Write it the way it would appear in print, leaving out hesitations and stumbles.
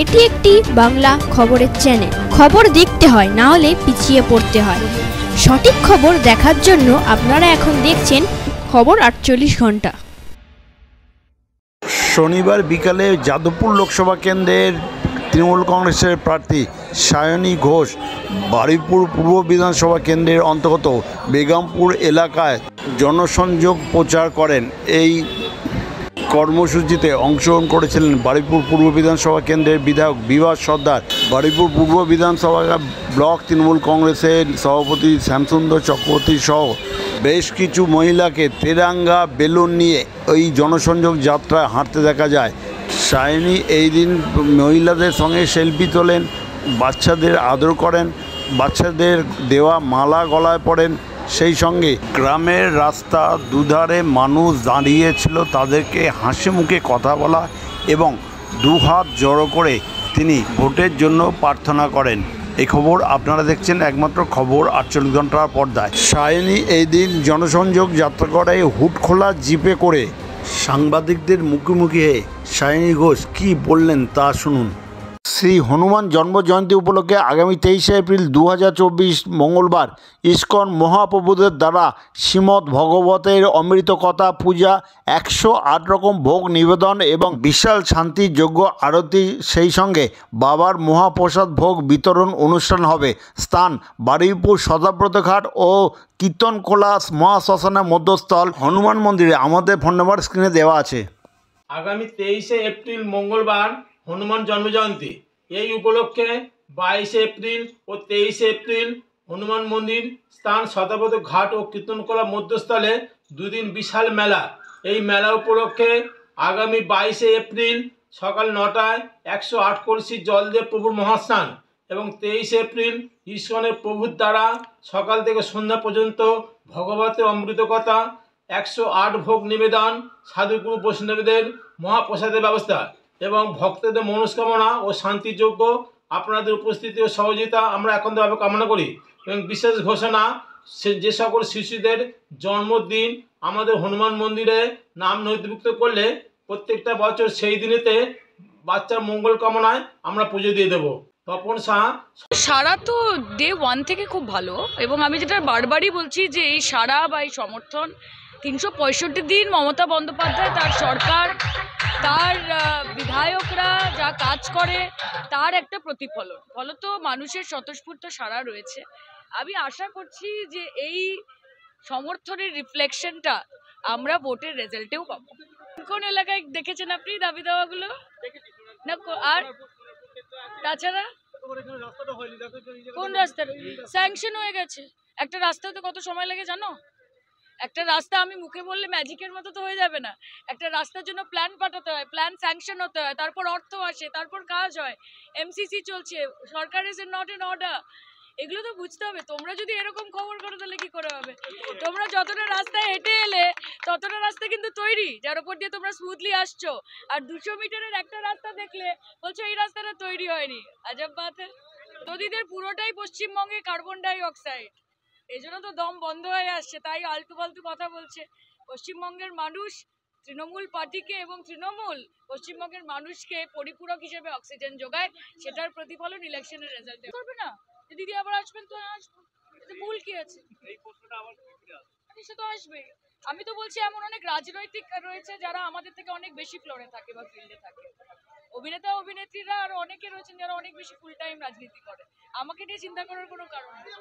এটি একটি বাংলা খবরের চ্যানেল। খবর দেখতে হয়, না হলে পিছিয়ে পড়তে হয়। সঠিক খবর দেখার জন্য আপনারা এখন দেখছেন খবর 48 ঘন্টা। শনিবার বিকালে যাদবপুর লোকসভা কেন্দ্রের তৃণমূল কংগ্রেসের প্রার্থী সায়নী ঘোষ বারুইপুর পূর্ব বিধানসভা কেন্দ্রের অন্তর্গত বেগমপুর এলাকায় জনসংযোগ প্রচার করেন। এই কর্মসূচিতে অংশগ্রহণ করেছিলেন বারুইপুর পূর্ব বিধানসভা কেন্দ্রের বিধায়ক বিভাস সর্দার, বারুইপুর পূর্ব বিধানসভা ব্লক তৃণমূল কংগ্রেসের সভাপতি শ্যামসুন্দর চক্রবর্তী সহ বেশ কিছু মহিলাকে তেরঙ্গা বেলুন নিয়ে ওই জনসংযোগ যাত্রায় হাঁটতে দেখা যায়। সায়নী এই দিন মহিলাদের সঙ্গে সেলফি তোলেন, বাচ্চাদের আদর করেন, বাচ্চাদের দেওয়া মালা গলায় পড়েন। সেই সঙ্গে গ্রামের রাস্তা দুধারে মানুষ দাঁড়িয়েছিল, তাদেরকে হাসি মুখে কথা বলা এবং দুহাত জড়ো করে তিনি ভোটের জন্য প্রার্থনা করেন। এই খবর আপনারা দেখছেন একমাত্র খবর 48 ঘন্টার পর্দায়। সায়নী এই দিন জনসংযোগ যাত্রা করে হুডখোলা জিপে করে। সাংবাদিকদের মুখোমুখি হয়ে সায়নী ঘোষ কী বললেন তা শুনুন। শ্রী হনুমান জন্মজয়ন্তী উপলক্ষে আগামী 23 এপ্রিল 2024 মঙ্গলবার ইস্কন মহাপ্রভুদের দ্বারা শ্রীমদ্ ভগবতের অমৃত কথা পূজা, 108 রকম ভোগ নিবেদন এবং বিশাল শান্তি যজ্ঞ আরতি, সেই সঙ্গে বাবার মহাপ্রসাদ ভোগ বিতরণ অনুষ্ঠান হবে। স্থান বারুইপুর সদাব্রত ঘাট ও কীর্তনখোলা মহাশ্মশানের মধ্যস্থল হনুমান মন্দিরে। আমাদের ফোন নাম্বার স্ক্রিনে দেওয়া আছে। আগামী 23 এপ্রিল মঙ্গলবার হনুমান জন্মজয়ন্তী। এই উপলক্ষে 22 এপ্রিল ও 23 এপ্রিল হনুমান মন্দির স্থান শতাব্দী ঘাট ও কীর্তনখোলা মধ্যস্থলে দুদিন বিশাল মেলা। এই মেলা উপলক্ষে আগামী 22 এপ্রিল সকাল 9টায় 108 কলসি জল দিয়ে প্রভুর মহাস্নান এবং 23 এপ্রিল ইস্কনের প্রভুর দ্বারা সকাল থেকে সন্ধ্যা পর্যন্ত ভগবতের অমৃত কথা, 108 ভোগ নিবেদন, সাধুগুরু বৈষ্ণবদের মহাপ্রসাদের ব্যবস্থা এবং ভক্তদের মনস্কামনা ও শান্তিযোগ্য। আপনাদের উপস্থিতি ও সহযোগিতা আমরা একান্তভাবে কামনা করি এবং বিশেষ ঘোষণা, যে সকল শিশুদের জন্মদিন আমাদের হনুমান মন্দিরে নাম নথিভুক্ত করলে প্রত্যেকটা বছর সেই দিনেতে বাচ্চার মঙ্গল কামনায় আমরা পুজো দিয়ে দেবো। তপন শাহ। সারা তো ডে 1 থেকে খুব ভালো, এবং আমি যেটা বারবারই বলছি যে এই সারা বা এই সমর্থন 365 দিন মমতা বন্দ্যোপাধ্যায়, তার সরকার, তার বিধায়করা যা কাজ করে তার একটা প্রতিফলন। ফলত মানুষের স্বতঃস্ফূর্ত সাড়া রয়েছে। আমি আশা করছি যে এই সমর্থনের রিফ্লেকশনটা আমরা ভোটের রেজাল্টেও পাবো। কোন এলাকায় দেখেছেন আপনি দাবি দাওয়াগুলো? না, আর তাছাড়া কোন রাস্তার স্যাংশন হয়ে গেছে? একটা রাস্তাতে কত সময় লাগে জানো? একটা রাস্তা আমি মুখে বললে ম্যাজিকের মতো তো হয়ে যাবে না। একটা রাস্তার জন্য প্ল্যান পাঠাতে হয়, প্ল্যান স্যাংশন হতে হয়, তারপর অর্থ আসে, তারপর কাজ হয়, এমসিসি চলছে, সরকার ইজ নট এন অর্ডার। এগুলো তো বুঝতে হবে। তোমরা যদি এরকম খবর করো তাহলে কি করে হবে? তোমরা যতটা রাস্তায় হেঁটে এলে ততটা রাস্তা কিন্তু তৈরি, যার উপর দিয়ে তোমরা স্মুথলি আসছো। আর 200 মিটারের একটা রাস্তা দেখলে বলছো এই রাস্তাটা তৈরি হয়নি। আজব বাত। নদীদের পুরোটাই পশ্চিমবঙ্গে কার্বন ডাই অক্সাইড, এই জন্য তো দম বন্ধ হয়ে আসছে, তাই আলতু ফালতু কথা বলছে। পশ্চিমবঙ্গের মানুষ তৃণমূল পার্টিকে এবং তৃণমূল পশ্চিমবঙ্গের মানুষকে পরিপূরক হিসেবে অক্সিজেন যোগায়, সেটার প্রতিফলন ইলেকশনের রেজাল্টে করবে না। দিদি আবার আসবেন তো আসবো, ভুল কি আছে? সে তো আসবে। আমি তো বলছি এমন অনেক রাজনৈতিক রয়েছে যারা আমাদের থেকে অনেক বেশি ফ্লোরে থাকে বা ফিল্ডে থাকে। অভিনেতা অভিনেত্রীরা আর অনেকে রয়েছেন যারা অনেক বেশি ফুল টাইম রাজনীতি করে। আমাকে নিয়ে চিন্তা করার কোনো কারণ নেই।